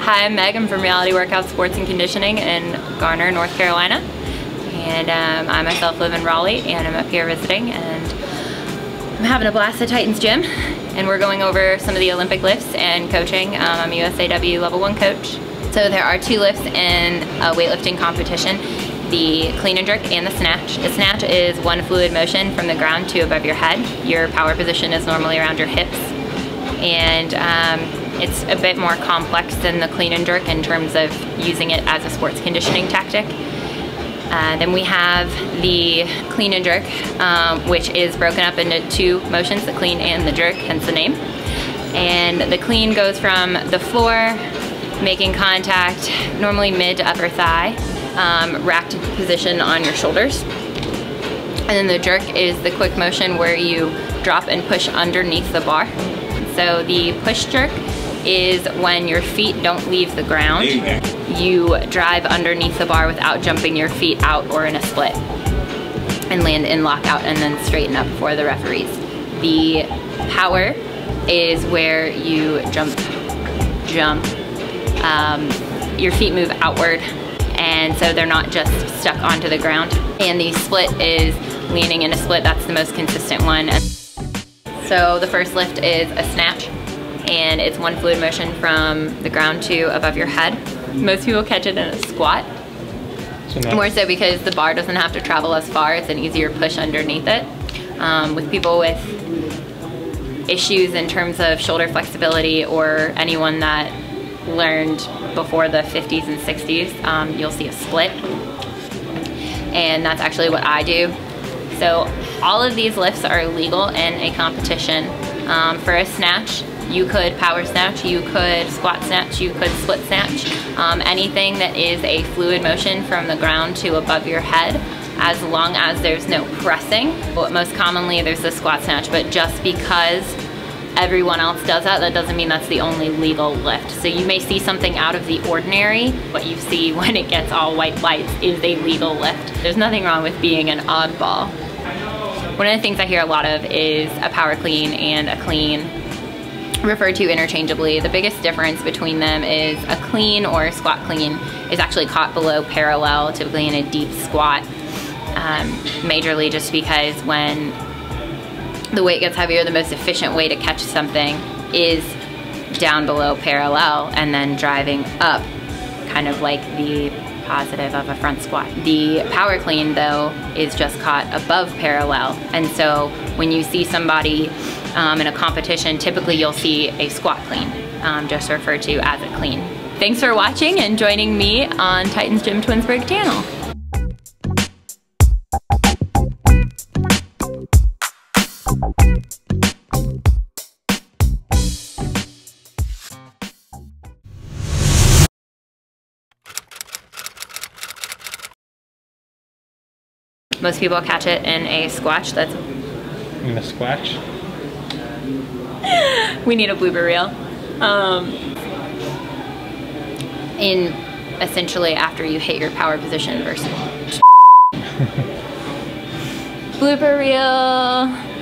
Hi, I'm Meg. I'm from Reality Workout Sports and Conditioning in Garner, North Carolina. And I myself live in Raleigh, and I'm up here visiting, and I'm having a blast at Titan's Gym. And we're going over some of the Olympic lifts and coaching. I'm a USAW Level 1 coach. So there are two lifts in a weightlifting competition, the clean and jerk and the snatch. The snatch is one fluid motion from the ground to above your head. Your power position is normally around your hips. And it's a bit more complex than the clean and jerk in terms of using it as a sports conditioning tactic. Then we have the clean and jerk, which is broken up into two motions, the clean and the jerk, hence the name. And the clean goes from the floor, making contact, normally mid to upper thigh, racked position on your shoulders. And then the jerk is the quick motion where you drop and push underneath the bar. So the push jerk is when your feet don't leave the ground. You drive underneath the bar without jumping your feet out or in a split, and land in lockout and then straighten up for the referees. The power is where you jump, your feet move outward, and so they're not just stuck onto the ground. And the split is leaning in a split. That's the most consistent one. So the first lift is a snatch, and it's one fluid motion from the ground to above your head. Most people catch it in a squat, more so because the bar doesn't have to travel as far. It's an easier push underneath it. With people with issues in terms of shoulder flexibility, or anyone that learned before the 50s and 60s, you'll see a split. And that's actually what I do. So all of these lifts are legal in a competition. For a snatch, you could power snatch, you could squat snatch, you could split snatch. Anything that is a fluid motion from the ground to above your head, as long as there's no pressing. Well, most commonly there's the squat snatch, but just because everyone else does that, that doesn't mean that's the only legal lift. So you may see something out of the ordinary. What you see when it gets all white lights is a legal lift. There's nothing wrong with being an oddball. One of the things I hear a lot of is a power clean and a clean, referred to interchangeably. The biggest difference between them is a clean or a squat clean is actually caught below parallel, typically in a deep squat, majorly just because when the weight gets heavier, the most efficient way to catch something is down below parallel and then driving up, kind of like the positive of a front squat. The power clean, though, is just caught above parallel, and so when you see somebody in a competition, typically you'll see a squat clean, just referred to as a clean. Thanks for watching and joining me on Titan's Gym Twinsburg channel. Most people catch it in a squatch. That's in a squatch? We need a blooper reel. In essentially after you hit your power position versus blooper reel.